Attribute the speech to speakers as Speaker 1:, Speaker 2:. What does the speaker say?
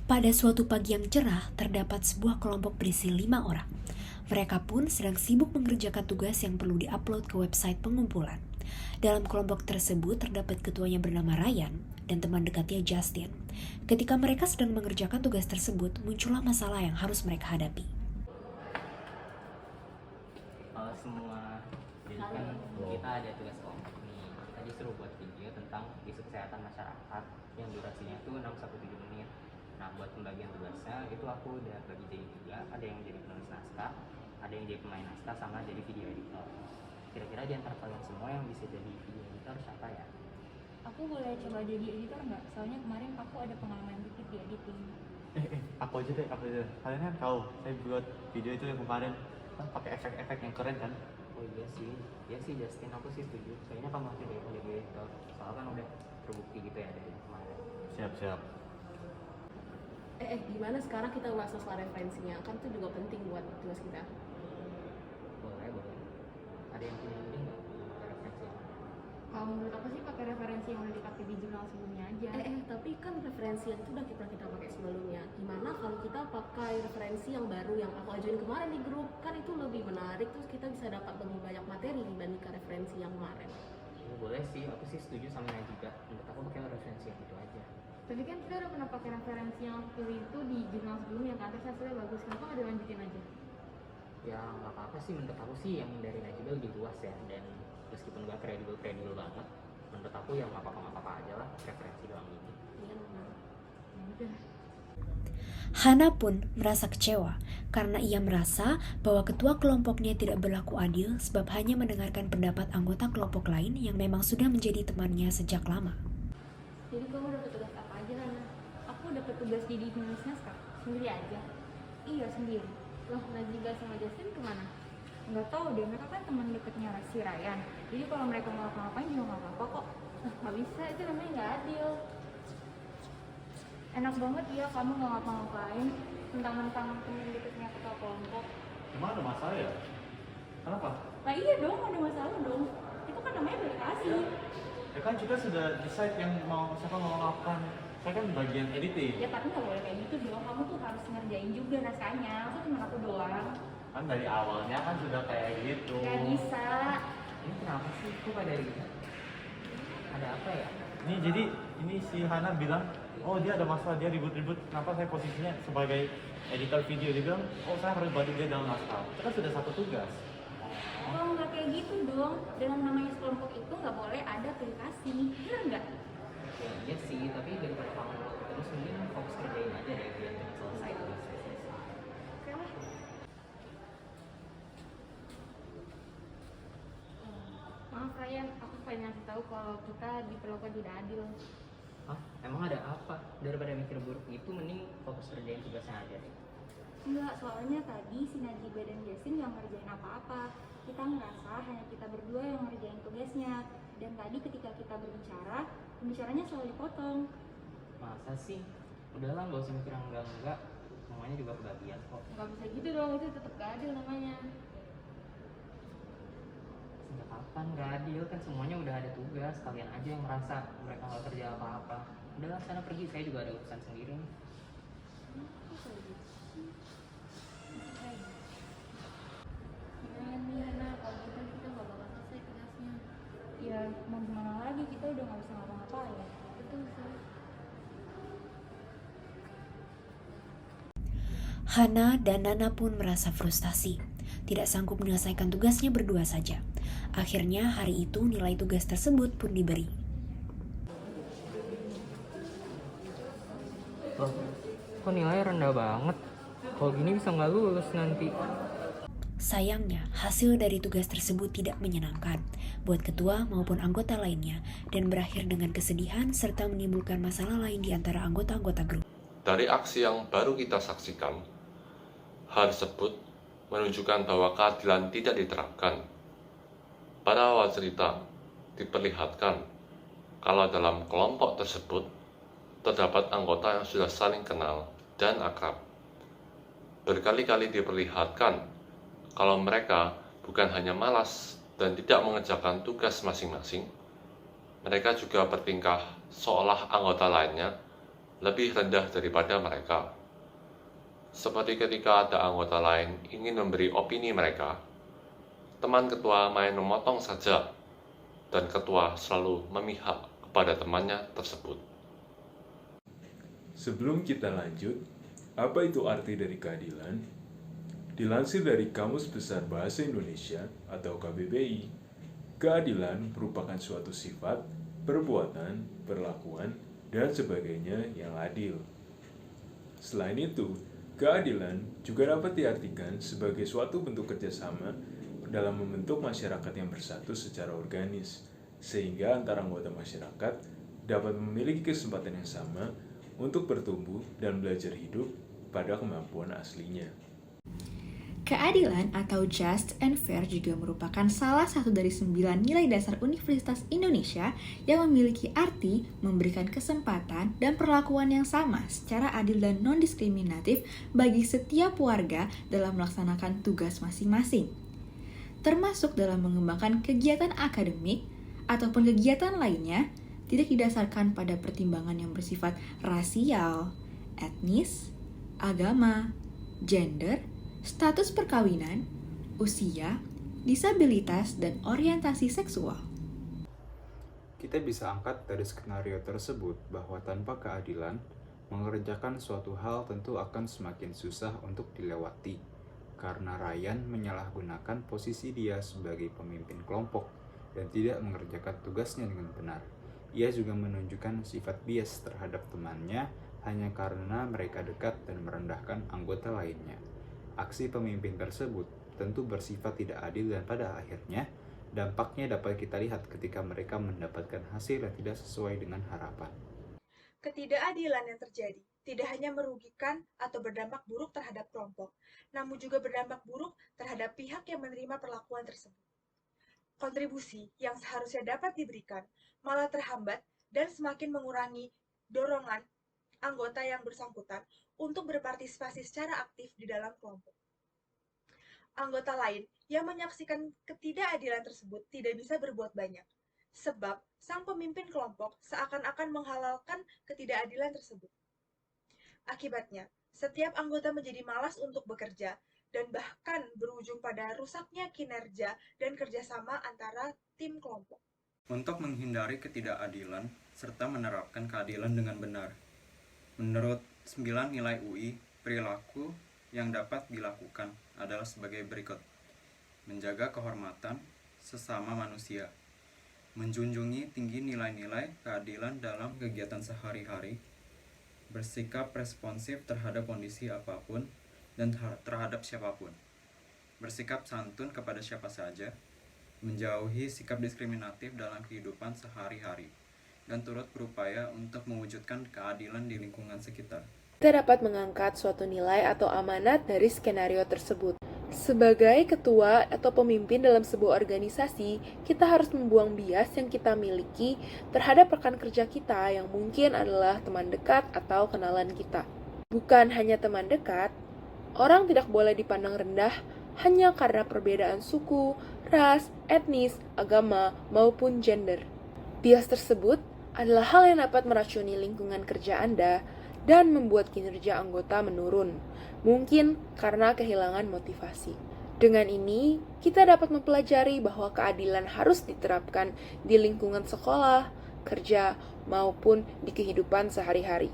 Speaker 1: Pada suatu pagi yang cerah, terdapat sebuah kelompok berisi 5 orang. Mereka pun sedang sibuk mengerjakan tugas yang perlu diupload ke website pengumpulan. Dalam kelompok tersebut terdapat ketuanya bernama Ryan dan teman dekatnya Justin. Ketika mereka sedang mengerjakan tugas tersebut, muncullah masalah yang harus mereka hadapi.
Speaker 2: Halo semua, jadi kan kita ada tugas kelompok nih. Kita disuruh buat video tentang isu kesehatan masyarakat yang durasinya itu 6-7 menit. Nah, buat pembagian tugasnya itu aku udah bagi jadi 3. Ada yang jadi penulis naskah, ada yang jadi pemain naskah, sama jadi video editor. Kira-kira di antara kalian semua yang bisa jadi video editor siapa ya?
Speaker 3: Aku boleh coba jadi editor nggak? Soalnya kemarin aku ada pengalaman dikit di editing.
Speaker 4: Aku aja deh. Kalian kan tahu, saya buat video itu yang kemarin kan pakai efek-efek yang keren kan?
Speaker 2: Oh iya sih Justin, aku sih setuju. Kayaknya kamu harus jadi video editor, soalnya kan udah terbukti gitu ya dari kemarin.
Speaker 4: Siap.
Speaker 5: Gimana sekarang kita bahas soal referensinya? Kan itu juga penting buat tugas kita.
Speaker 2: Boleh. Ada yang punya ide nggak referensi?
Speaker 3: Kalau menurut aku sih pakai referensi yang udah dipakai di jurnal sebelumnya aja.
Speaker 5: Tapi kan referensi yang itu udah kita pakai sebelumnya. Gimana kalau kita pakai referensi yang baru yang aku ajuin kemarin di grup? Kan itu lebih menarik, terus kita bisa dapat lebih banyak materi dibandingkan referensi yang kemarin.
Speaker 2: Ya, boleh sih, aku sih setuju sama Naya juga. Menurut aku pakai referensi yang itu aja.
Speaker 3: Tapi kan kita udah pernah pakai referensi yang aku pilih itu di jurnal sebelumnya kan, terus hasilnya bagus. Kenapa nggak dilanjutin aja?
Speaker 2: Ya nggak apa-apa sih, menurut aku sih yang dari Naya juga lebih luas ya. Dan meskipun nggak kredibel banget, menurut aku ya nggak apa-apa aja lah referensi doang ini.
Speaker 5: Iya benar.
Speaker 3: Ya udah.
Speaker 1: Hana pun merasa kecewa karena ia merasa bahwa ketua kelompoknya tidak berlaku adil sebab hanya mendengarkan pendapat anggota kelompok lain yang memang sudah menjadi temannya sejak lama.
Speaker 3: Jadi kamu dapat tugas apa aja, Hana? Aku dapat tugas jadi penulis naskah. Sendiri aja? Iya, sendiri. Loh, Najibah sama Justin kemana? Nggak tahu deh, mereka kan teman dekatnya si Ryan. Jadi kalau mereka nggak ngapa-ngapain juga nggak apa-apa kok. Nggak bisa, itu namanya nggak adil. Enak banget ya kamu nggak ngapa-ngapain, mentang-mentang teman dekatnya ketua kelompok.
Speaker 4: Emang ada masalah ya? Kenapa?
Speaker 3: Nah iya dong, ada masalah dong. Itu kan namanya delegasi.
Speaker 4: Ya kan kita sudah decide yang siapa mau melakukan. Saya kan bagian editing.
Speaker 3: Ya tapi nggak boleh kayak gitu dong. Kamu tuh harus ngerjain juga naskahnya. Aku cuma aku doang.
Speaker 4: Kan dari awalnya kan sudah kayak gitu.
Speaker 3: Nggak bisa.
Speaker 2: Ini kenapa sih? Kok pada ribut? Ada apa ya?
Speaker 4: Ini si Hana bilang, oh dia ada masalah, dia ribut-ribut. Kenapa saya posisinya sebagai editor video? Dia bilang, oh saya harus bantu dia dalam naskah. Kita kan sudah satu tugas.
Speaker 3: Oh nggak kayak gitu dong. Dalam namanya sekelompok itu nggak boleh ada delegasi. Bener nggak?
Speaker 2: Ya iya sih, tapi daripada kamu terus mending fokus kerjain aja deh biar cepat selesai tugasnya.
Speaker 3: Oke lah. Maaf Ryan, aku pengen ngasih tahu kalau kita diperlakukan tidak adil.
Speaker 2: Hah? Emang ada apa? Daripada mikir buruk itu mending fokus kerjain tugasnya aja deh.
Speaker 3: Enggak, soalnya tadi si Najibah dan Jasin nggak ngerjain apa-apa. Kita ngerasa hanya kita berdua yang ngerjain tugasnya. Dan tadi ketika kita berbicara, pembicaranya selalu dipotong.
Speaker 2: Masa sih? Udahlah, nggak usah mikir yang enggak. Semuanya juga kebagian kok.
Speaker 3: Nggak bisa gitu dong, itu tetap gak adil namanya.
Speaker 2: Sejak kapan nggak adil? Kan semuanya udah ada tugas. Kalian aja yang merasa mereka nggak kerja apa-apa. Udahlah, sana pergi. Saya juga ada urusan sendiri nih.
Speaker 3: Gimana nih Hana, kalau gitu kita nggak bakal selesai tugasnya. Ya mau gimana lagi, kita udah nggak bisa ngapa-ngapain. Betul sih.
Speaker 1: Hana dan Nana pun merasa frustasi, tidak sanggup menyelesaikan tugasnya berdua saja. Akhirnya hari itu nilai tugas tersebut pun diberi.
Speaker 2: Loh, kok nilainya rendah banget? Kalau gini bisa nggak lulus nanti.
Speaker 1: Sayangnya, hasil dari tugas tersebut tidak menyenangkan buat ketua maupun anggota lainnya dan berakhir dengan kesedihan serta menimbulkan masalah lain di antara anggota-anggota grup.
Speaker 6: Dari aksi yang baru kita saksikan, hal tersebut menunjukkan bahwa keadilan tidak diterapkan. Pada awal cerita, diperlihatkan kalau dalam kelompok tersebut terdapat anggota yang sudah saling kenal dan akrab. Berkali-kali diperlihatkan kalau mereka bukan hanya malas dan tidak mengerjakan tugas masing-masing, mereka juga bertingkah seolah anggota lainnya lebih rendah daripada mereka. Seperti ketika ada anggota lain ingin memberi opini mereka, teman ketua main memotong saja, dan ketua selalu memihak kepada temannya tersebut.
Speaker 7: Sebelum kita lanjut, apa itu arti dari keadilan? Dilansir dari Kamus Besar Bahasa Indonesia atau KBBI, keadilan merupakan suatu sifat, perbuatan, perlakuan, dan sebagainya yang adil. Selain itu, keadilan juga dapat diartikan sebagai suatu bentuk kerjasama dalam membentuk masyarakat yang bersatu secara organis, sehingga antara anggota masyarakat dapat memiliki kesempatan yang sama untuk bertumbuh dan belajar hidup pada kemampuan aslinya.
Speaker 8: Keadilan atau just and fair juga merupakan salah satu dari 9 nilai dasar Universitas Indonesia yang memiliki arti memberikan kesempatan dan perlakuan yang sama secara adil dan non-diskriminatif bagi setiap warga dalam melaksanakan tugas masing-masing, termasuk dalam mengembangkan kegiatan akademik ataupun kegiatan lainnya tidak didasarkan pada pertimbangan yang bersifat rasial, etnis, agama, gender, status perkawinan, usia, disabilitas, dan orientasi seksual.
Speaker 9: Kita bisa angkat dari skenario tersebut bahwa tanpa keadilan, mengerjakan suatu hal tentu akan semakin susah untuk dilewati, karena Ryan menyalahgunakan posisi dia sebagai pemimpin kelompok dan tidak mengerjakan tugasnya dengan benar. Ia juga menunjukkan sifat bias terhadap temannya hanya karena mereka dekat dan merendahkan anggota lainnya. Aksi pemimpin tersebut tentu bersifat tidak adil dan pada akhirnya dampaknya dapat kita lihat ketika mereka mendapatkan hasil yang tidak sesuai dengan harapan.
Speaker 10: Ketidakadilan yang terjadi tidak hanya merugikan atau berdampak buruk terhadap kelompok, namun juga berdampak buruk terhadap pihak yang menerima perlakuan tersebut. Kontribusi yang seharusnya dapat diberikan malah terhambat dan semakin mengurangi dorongan anggota yang bersangkutan untuk berpartisipasi secara aktif di dalam kelompok. Anggota lain yang menyaksikan ketidakadilan tersebut tidak bisa berbuat banyak, sebab sang pemimpin kelompok seakan-akan menghalalkan ketidakadilan tersebut. Akibatnya, setiap anggota menjadi malas untuk bekerja dan bahkan berujung pada rusaknya kinerja dan kerjasama antara tim kelompok.
Speaker 11: Untuk menghindari ketidakadilan serta menerapkan keadilan dengan benar, menurut 9 nilai UI, perilaku yang dapat dilakukan adalah sebagai berikut: menjaga kehormatan sesama manusia, menjunjungi tinggi nilai-nilai keadilan dalam kegiatan sehari-hari, bersikap responsif terhadap kondisi apapun dan terhadap siapapun, bersikap santun kepada siapa saja, menjauhi sikap diskriminatif dalam kehidupan sehari-hari, dan turut berupaya untuk mewujudkan keadilan di lingkungan sekitar.
Speaker 12: Kita dapat mengangkat suatu nilai atau amanat dari skenario tersebut. Sebagai ketua atau pemimpin dalam sebuah organisasi, kita harus membuang bias yang kita miliki terhadap rekan kerja kita yang mungkin adalah teman dekat atau kenalan kita. Bukan hanya teman dekat, orang tidak boleh dipandang rendah hanya karena perbedaan suku, ras, etnis, agama, maupun gender. Bias tersebut adalah hal yang dapat meracuni lingkungan kerja Anda dan membuat kinerja anggota menurun, mungkin karena kehilangan motivasi. Dengan ini, kita dapat mempelajari bahwa keadilan harus diterapkan di lingkungan sekolah, kerja, maupun di kehidupan sehari-hari.